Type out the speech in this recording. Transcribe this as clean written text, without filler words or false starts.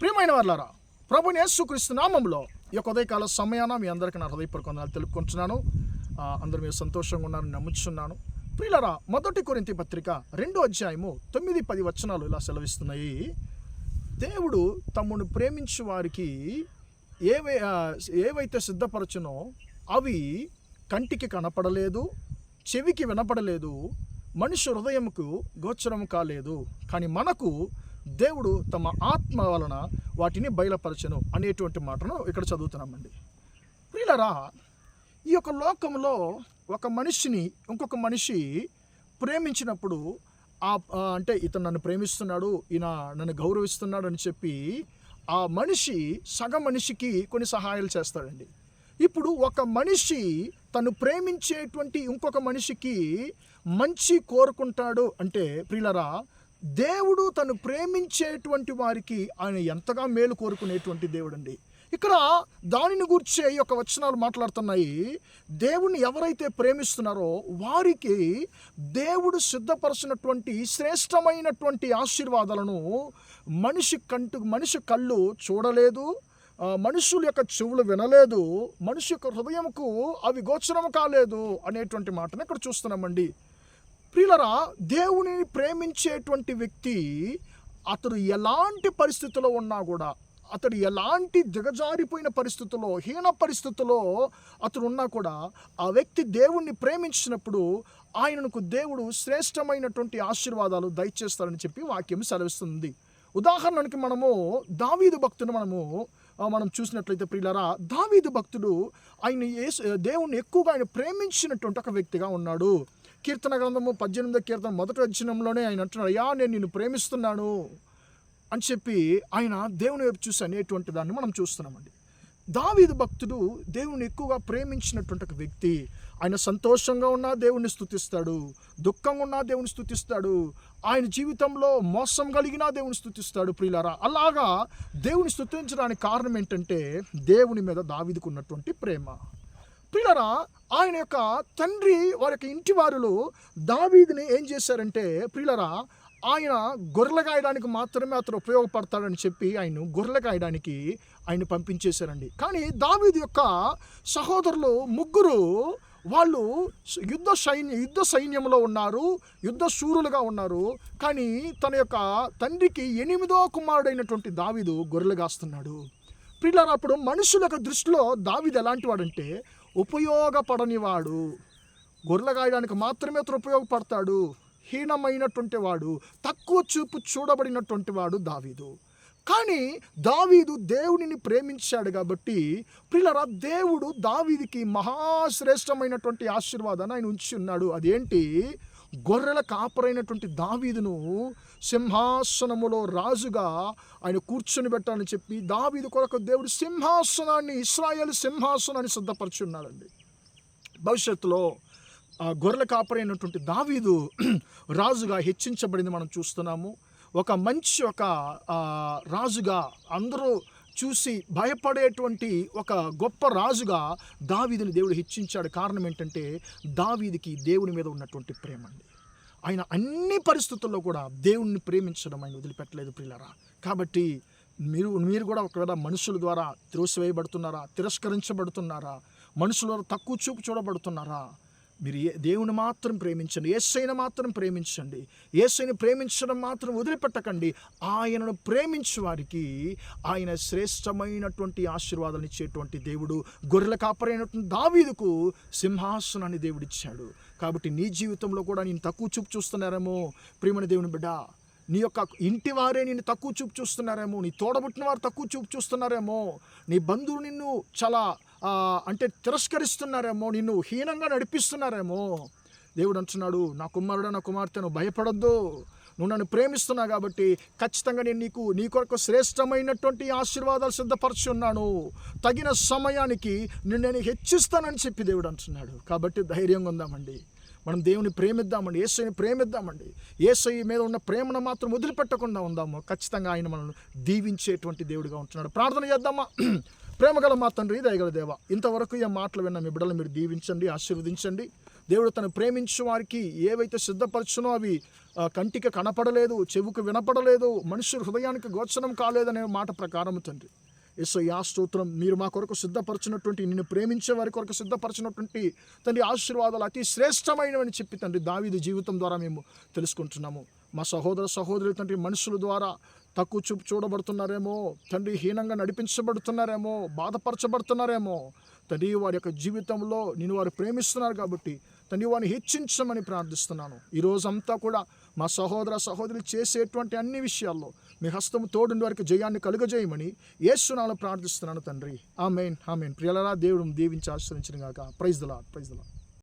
ప్రియమైన వారలారా, ప్రభువైన యేసుక్రీస్తు నామములో ఈ యొక్క ఉదయకాల సమయాన మీ అందరికీ నా హృదయపూర్వక వందనాలు తెలుపుకుంటున్నాను. అందరూ మీరు సంతోషంగా ఉన్నారని నమ్ముచున్నాను. ప్రియులారా, 1 కొరింథీ పత్రిక 2వ అధ్యాయము 9-10 వచనాలు ఇలా సెలవిస్తున్నాయి. దేవుడు తమ్మును ప్రేమించు వారికి ఏవైతే సిద్ధపరచునో అవి కంటికి కనపడలేదు, చెవికి వినపడలేదు, మనుష్య హృదయముకు గోచరము కాలేదు. కానీ మనకు దేవుడు తమ ఆత్మ వలన వాటిని బయలుపరచను అనేటువంటి మాటను ఇక్కడ చదువుతున్నామండి. ప్రియులారా, ఈ యొక్క లోకంలో ఒక మనిషిని ఇంకొక మనిషి ప్రేమించినప్పుడు అంటే ఇతను నన్ను ప్రేమిస్తున్నాడు, ఈయన నన్ను గౌరవిస్తున్నాడు అని చెప్పి ఆ మనిషి సగం మనిషికి కొన్ని సహాయాలు చేస్తాడండి. ఇప్పుడు ఒక మనిషి తను ప్రేమించేటువంటి ఇంకొక మనిషికి మంచి కోరుకుంటాడు అంటే ప్రియులారా, దేవుడు తను ప్రేమించేటువంటి వారికి ఆయన ఎంతగా మేలు కోరుకునేటువంటి దేవుడు అండి. ఇక్కడ దానిని గూర్చే ఈ యొక్క వచనాలు మాట్లాడుతున్నాయి. దేవుణ్ణి ఎవరైతే ప్రేమిస్తున్నారో వారికి దేవుడు సిద్ధపరచినటువంటి శ్రేష్టమైనటువంటి ఆశీర్వాదాలను మనిషి కళ్ళు చూడలేదు, మనుషుల యొక్క చెవులు వినలేదు, మనిషి యొక్క హృదయంకు అవి గోచరం కాలేదు అనేటువంటి మాటను ఇక్కడ చూస్తున్నామండి. ప్రియులారా, దేవునిని ప్రేమించేటువంటి వ్యక్తి అతడు ఎలాంటి పరిస్థితుల్లో ఉన్నా కూడా, అతడు ఎలాంటి దిగజారిపోయిన పరిస్థితుల్లో, హీన పరిస్థితుల్లో అతడు ఉన్నా కూడా ఆ వ్యక్తి దేవుణ్ణి ప్రేమించినప్పుడు ఆయనకు దేవుడు శ్రేష్టమైనటువంటి ఆశీర్వాదాలు దయచేస్తారని చెప్పి వాక్యం సెలవిస్తుంది. ఉదాహరణకి మనము దావీదు భక్తుడు మనం చూసినట్లయితే ప్రియులారా, దావీదు భక్తుడు దేవుణ్ణి ఎక్కువగా ఆయన ప్రేమించినటువంటి ఒక వ్యక్తిగా ఉన్నాడు. కీర్తన గ్రంథము 18వ కీర్తన 1వ వచనంలోనే ఆయన అంటున్నాడు, అయ్యా నేను నిన్ను ప్రేమిస్తున్నాను అని చెప్పి ఆయన దేవుని వైపు చూసి అనేటువంటి దాన్ని మనం చూస్తున్నామండి. దావీదు భక్తుడు దేవుని ఎక్కువగా ప్రేమించినటువంటి ఒక వ్యక్తి. ఆయన సంతోషంగా ఉన్నా దేవుణ్ణి స్తుతిస్తాడు, దుఃఖంగా ఉన్నా దేవుని స్తుతిస్తాడు, ఆయన జీవితంలో మోసం కలిగినా దేవుని స్తుతిస్తాడు. ప్రియులారా, అలాగా దేవుని స్తుతించడానికి కారణం ఏంటంటే దేవుని మీద దావీదుకు ఉన్నటువంటి ప్రేమ. ప్రియులారా, ఆయన యొక్క తండ్రి వారి యొక్క ఇంటి వారులు దావీదుని ఏం చేశారంటే ప్రియులారా, ఆయన గొర్రెలు కాయడానికి మాత్రమే అతను ఉపయోగపడతాడని చెప్పి ఆయన గొర్రెలు కాయడానికి ఆయన పంపించేశారండి. కానీ దావీదు యొక్క సహోదరులు ముగ్గురు వాళ్ళు యుద్ధ సైన్యంలో ఉన్నారు, యుద్ధ శూరులుగా ఉన్నారు. కానీ తన యొక్క తండ్రికి 8వ కుమారుడైనటువంటి దావీదు గొర్రెలు కాస్తున్నాడు. ప్రియులారా, అప్పుడు మనుషుల యొక్క దృష్టిలో దావీదు ఎలాంటి వాడంటే ఉపయోగపడనివాడు, గొర్రెలు కాయడానికి మాత్రమే అతను ఉపయోగపడతాడు, హీనమైనటువంటి వాడు, తక్కువ చూపు చూడబడినటువంటి వాడు దావీదు. కానీ దావీదు దేవునిని ప్రేమించాడు కాబట్టి ప్రియులారా, దేవుడు దావీదుకి మహాశ్రేష్టమైనటువంటి ఆశీర్వాదాన్ని ఆయన ఉంచి ఉన్నాడు. అదేంటి? గొర్రెల కాపరైనటువంటి దావీదును సింహాసనములో రాజుగా ఆయన కూర్చొని పెట్టాలని చెప్పి దావీదు కొరకు దేవుడు ఇశ్రాయేలు సింహాసనాన్ని సిద్ధపరిచి ఉన్నాడండి. భవిష్యత్తులో గొర్రెల కాపరైనటువంటి దావీదు రాజుగా హెచ్చించబడింది మనం చూస్తున్నాము. ఒక రాజుగా అందరూ చూసి భయపడేటువంటి ఒక గొప్ప రాజుగా దావీదుని దేవుడు హెచ్చించాడు. కారణం ఏంటంటే దావీదుకి దేవుని మీద ఉన్నటువంటి ప్రేమ అండి. ఆయన అన్ని పరిస్థితుల్లో కూడా దేవుణ్ణి ప్రేమించడం ఆయన వదిలిపెట్టలేదు ప్రియులారా. కాబట్టి మీరు కూడా ఒకవేళ మనుషుల ద్వారా త్రోసివేయబడుతున్నారా, తిరస్కరించబడుతున్నారా, మనుషుల ద్వారా తక్కువ చూపు చూడబడుతున్నారా, మీరు దేవుని మాత్రం ప్రేమించండి, యేసయ్యను మాత్రం ప్రేమించండి. యేసయ్యను ప్రేమించడం మాత్రం వదిలిపెట్టకండి. ఆయనను ప్రేమించే వారికి ఆయన శ్రేష్టమైనటువంటి ఆశీర్వాదాలు ఇచ్చేటువంటి దేవుడు. గొర్రెల కాపరైనటువంటి దావీదుకు సింహాసనాన్ని దేవుడిచ్చాడు. కాబట్టి నీ జీవితంలో కూడా నేను తక్కువ చూపు చూస్తున్నారేమో ప్రియమైన దేవుని బిడ్డ, నీ యొక్క ఇంటి వారే నిన్ను తక్కువ చూపు చూస్తున్నారేమో, నీ తోడబుట్టిన వారు తక్కువ చూపు చూస్తున్నారేమో, నీ బంధువులు నిన్ను చాలా తిరస్కరిస్తున్నారేమో, నిన్ను హీనంగా నడిపిస్తున్నారేమో. దేవుడు అంటున్నాడు, నా కుమారుడు నా కుమార్తె నువ్వు భయపడొద్దు, నువ్వు నన్ను ప్రేమిస్తున్నావు కాబట్టి ఖచ్చితంగా నేను నీ కొరకు శ్రేష్టమైనటువంటి ఆశీర్వాదాలు సిద్ధపరిచి ఉన్నాను, తగిన సమయానికి నేను హెచ్చిస్తానని చెప్పి దేవుడు అంటున్నాడు. కాబట్టి ధైర్యంగా ఉందామండి, మనం దేవుని ప్రేమిద్దామండి, యేసయ్యని ప్రేమిద్దామండి. యేసయ్య మీద ఉన్న ప్రేమను మాత్రం వదిలిపెట్టకుండా ఉందాము. ఖచ్చితంగా ఆయన మనల్ని దీవించేటువంటి దేవుడిగా ఉంటున్నాడు. ప్రార్థన చేద్దామా? ప్రేమగల మా తండ్రి, దయగల దేవ, ఇంతవరకు ఈ మాటలు విన్న మీ బిడ్డలు మీరు దీవించండి, ఆశీర్వదించండి. దేవుడు తను ప్రేమించు వారికి ఏవైతే సిద్ధపరచునో అవి కంటికి కనపడలేదు, చెవుకు వినపడలేదు, మనుషుల హృదయానికి గోచరం కాలేదనే మాట ప్రకారం తండ్రి యేసయ్యా స్తోత్రం. మీరు మా కొరకు సిద్ధపరచినటువంటి, నిన్ను ప్రేమించే వారి కొరకు సిద్ధపరచినటువంటి తండ్రి ఆశీర్వాదాలు అతి శ్రేష్టమైనవని చెప్పి తండ్రి దావీదు జీవితం ద్వారా మేము తెలుసుకుంటున్నాము. మా సహోదర సహోదరులు తండ్రి మనుషుల ద్వారా తక్కువ చూపు చూడబడుతున్నారేమో తండ్రి, హీనంగా నడిపించబడుతున్నారేమో, బాధపరచబడుతున్నారేమో తండ్రి, వారి యొక్క జీవితంలో నేను వారు ప్రేమిస్తున్నారు కాబట్టి తండ్రి వారిని హెచ్చించమని ప్రార్థిస్తున్నాను. ఈ రోజంతా కూడా మా సహోదర సహోదరులు చేసేటువంటి అన్ని విషయాల్లో మీ హస్తము తోడుండి వారికి జయాన్ని కలుగజేయమని యేసు నామములో ప్రార్థిస్తున్నాను తండ్రి. ఆమేన్ ఆమేన్. ప్రియలారా, దేవుడు దీవించి ఆశీర్వదించును గాక. Praise the lord.